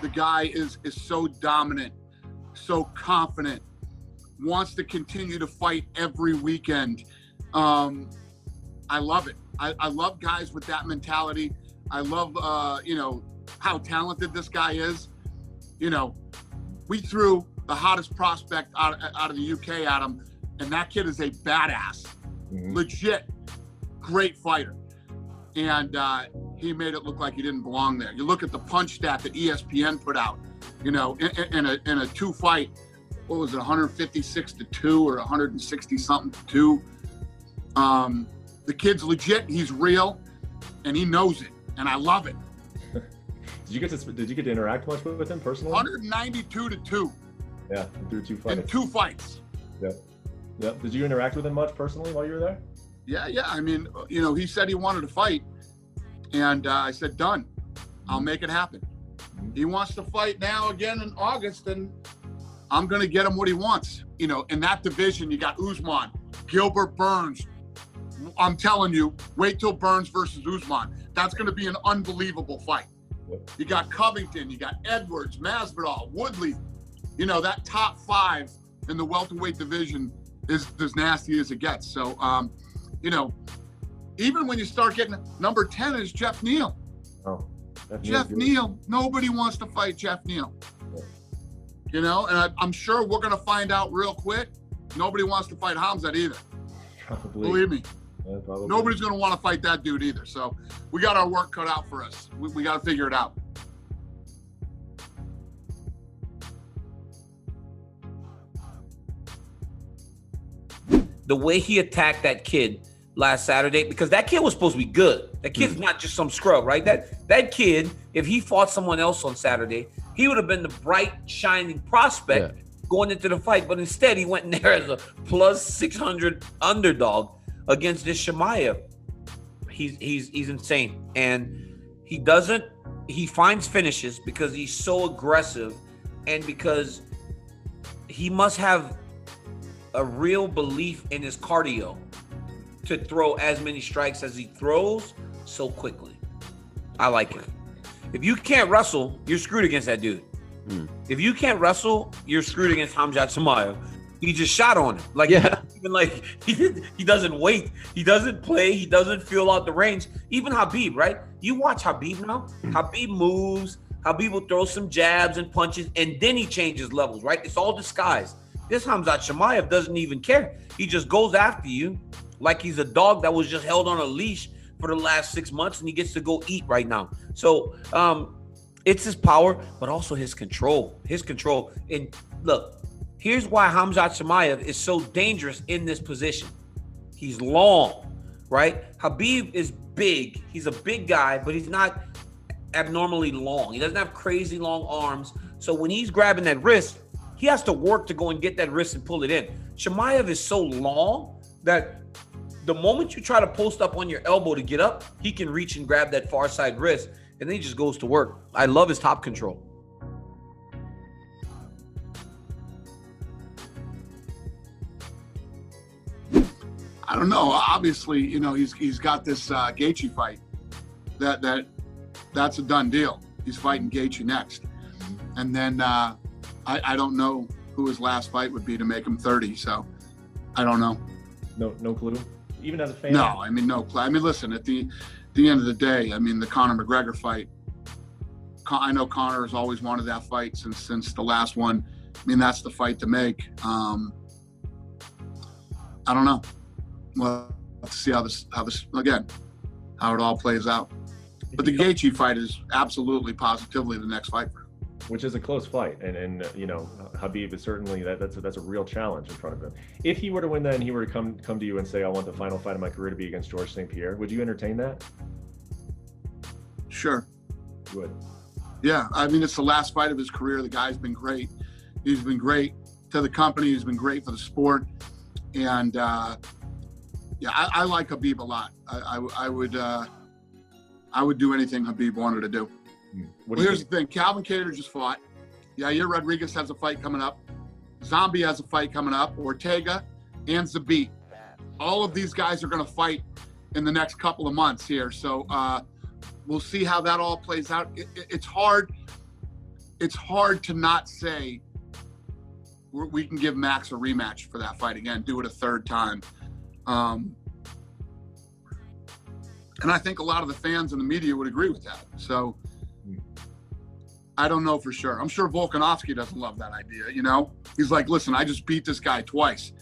The guy is so dominant, so confident, wants to continue to fight every weekend. I love it. I love guys with that mentality. I love, how talented this guy is. We threw the hottest prospect out of the UK at him, and that kid is a badass, legit, great fighter. And he made it look like he didn't belong there. You look at the punch stat that ESPN put out, in a two fight, what was it, 156-2 or 160 something to 2. The kid's legit, he's real, and he knows it, and I love it. Did you get to interact much with him personally? 192-2. Yeah, through 2 fights. In 2 fights. Yep. Did you interact with him much personally while you were there? Yeah. I mean, he said he wanted to fight, and I said, done. I'll make it happen. He wants to fight now again in August, and I'm going to get him what he wants. In that division, you got Usman, Gilbert Burns. I'm telling you, wait till Burns versus Usman. That's going to be an unbelievable fight. Yep. You got Covington, you got Edwards, Masvidal, Woodley. That top 5 in the welterweight division is as nasty as it gets. So, even when you start getting number 10 is Jeff Neal. Oh, Jeff Neal. Nobody wants to fight Jeff Neal. Yeah. And I'm sure we're going to find out real quick. Nobody wants to fight Khamzat either. Probably. Believe me. Yeah, probably. Nobody's going to want to fight that dude either. So we got our work cut out for us. We got to figure it out. The way he attacked that kid last Saturday, because that kid was supposed to be good. That kid's not just some scrub, right? That kid, if he fought someone else on Saturday, he would have been the bright, shining prospect going into the fight. But instead, he went in there as a plus 600 underdog against this Chimaev. He's insane. And he finds finishes because he's so aggressive and because he must have a real belief in his cardio to throw as many strikes as he throws so quickly. I like it. If you can't wrestle, you're screwed against that dude. If you can't wrestle, you're screwed against Khamzat Chimaev. He just shot on him. He doesn't wait. He doesn't play. He doesn't feel out the range. Even Khabib, right? You watch Khabib now. Khabib moves. Khabib will throw some jabs and punches, and then he changes levels, right? It's all disguised. This Khamzat Chimaev doesn't even care. He just goes after you like he's a dog that was just held on a leash for the last 6 months, and he gets to go eat right now. So it's his power, but also his control. And look, here's why Khamzat Chimaev is so dangerous in this position. He's long, right? Khabib is big. He's a big guy, but he's not abnormally long. He doesn't have crazy long arms. So when he's grabbing that wrist, he has to work to go and get that wrist and pull it in. Chimaev is so long that the moment you try to post up on your elbow to get up, he can reach and grab that far side wrist, and then he just goes to work. I love his top control. I don't know. Obviously, he's got this Gaethje fight. That's a done deal. He's fighting Gaethje next, and then I don't know who his last fight would be to make him 30. So I don't know. No clue. Even as a fan. No, I mean no clue. I mean, listen. At the end of the day, I mean the Conor McGregor fight. I know Conor has always wanted that fight since the last one. I mean that's the fight to make. I don't know. Well, let's see how this again, how it all plays out. But the Gaethje fight is absolutely, positively the next fight for him. Which is a close fight, and Khabib is certainly that's a real challenge in front of him. If he were to win that and he were to come to you and say, I want the final fight of my career to be against Georges St. Pierre, would you entertain that? Sure. You would. Yeah, I mean it's the last fight of his career. The guy's been great. He's been great to the company. He's been great for the sport, and Yeah, I like Khabib a lot. I would do anything Khabib wanted to do. Well, here's the thing. Calvin Kattar just fought. Yair Rodriguez has a fight coming up. Zombie has a fight coming up. Ortega and Zabit. All of these guys are going to fight in the next couple of months here. So we'll see how that all plays out. It's hard. It's hard to not say we can give Max a rematch for that fight again, do it a third time. And I think a lot of the fans and the media would agree with that. So I don't know for sure. I'm sure Volkanovski doesn't love that idea, you know? He's like, listen, I just beat this guy twice,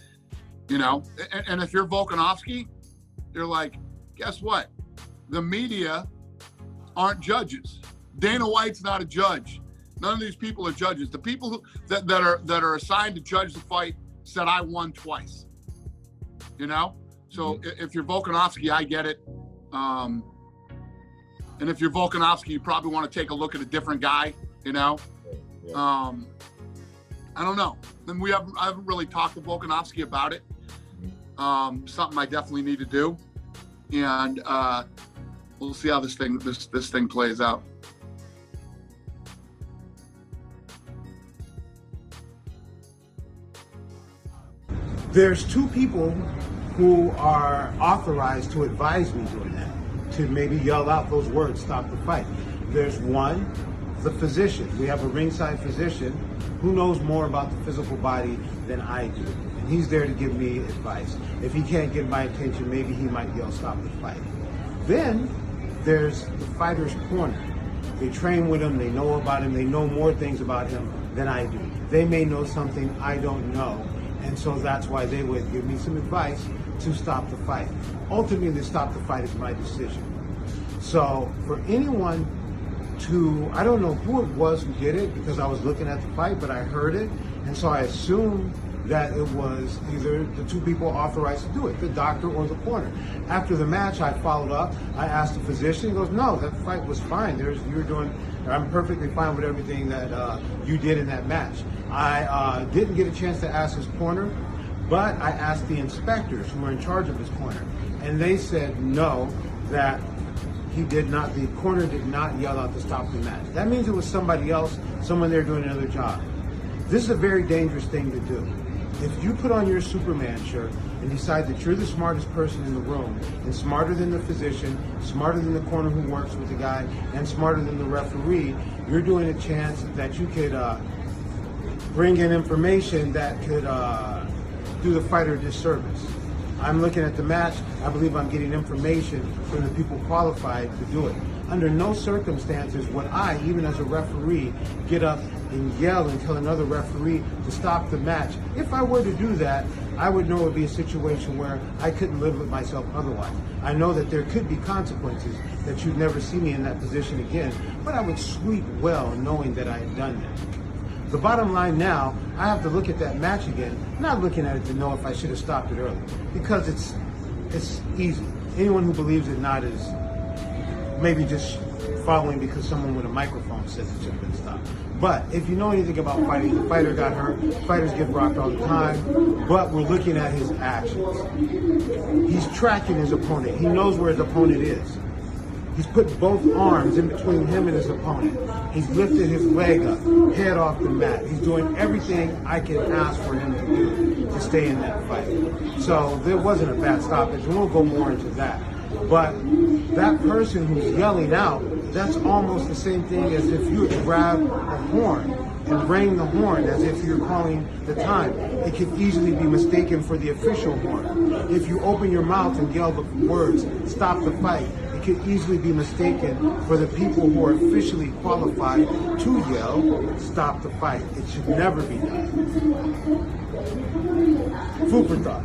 you know? And if you're Volkanovski, you're like, guess what? The media aren't judges. Dana White's not a judge. None of these people are judges. The people that are assigned to judge the fight said I won twice, you know? So if you're Volkanovski, I get it. And if you're Volkanovski, you probably want to take a look at a different guy, you know? Yeah. I don't know. Then I haven't really talked to Volkanovski about it. Something I definitely need to do. And we'll see how this thing plays out. There's two people who are authorized to advise me doing that, to maybe yell out those words, stop the fight. There's one, the physician. We have a ringside physician who knows more about the physical body than I do. And he's there to give me advice. If he can't get my attention, maybe he might yell, stop the fight. Then there's the fighter's corner. They train with him, they know about him, they know more things about him than I do. They may know something I don't know. And so that's why they would give me some advice to stop the fight. Ultimately, to stop the fight is my decision. So for anyone I don't know who it was who did it because I was looking at the fight, but I heard it. And so I assumed that it was either the two people authorized to do it, the doctor or the corner. After the match, I followed up. I asked the physician. He goes, no, that fight was fine. I'm perfectly fine with everything that you did in that match. I didn't get a chance to ask his corner, but I asked the inspectors who were in charge of his corner. And they said no, that the corner did not yell out to stop the match. That means it was somebody else, someone there doing another job. This is a very dangerous thing to do. If you put on your Superman shirt and decide that you're the smartest person in the room, and smarter than the physician, smarter than the corner who works with the guy, and smarter than the referee, you're doing a chance that you could bring in information that could do the fighter a disservice. I'm looking at the match. I believe I'm getting information from the people qualified to do it. Under no circumstances would I, even as a referee, get up and yell and tell another referee to stop the match. If I were to do that, I would know it would be a situation where I couldn't live with myself otherwise. I know that there could be consequences, that you'd never see me in that position again, but I would sleep well knowing that I had done that. The bottom line now, I have to look at that match again, not looking at it to know if I should have stopped it early, because it's easy. Anyone who believes it not is maybe just following because someone with a microphone says it should have been stopped. But if you know anything about fighting, the fighter got hurt, fighters get rocked all the time, but we're looking at his actions. He's tracking his opponent. He knows where his opponent is. He's put both arms in between him and his opponent. He's lifted his leg up, head off the mat. He's doing everything I can ask for him to do to stay in that fight. So there wasn't a bad stoppage, and we'll go more into that. But that person who's yelling out, that's almost the same thing as if you would grab a horn and ring the horn as if you're calling the time. It could easily be mistaken for the official horn. If you open your mouth and yell the words, stop the fight, it could easily be mistaken for the people who are officially qualified to yell, stop the fight. It should never be done. Food for thought.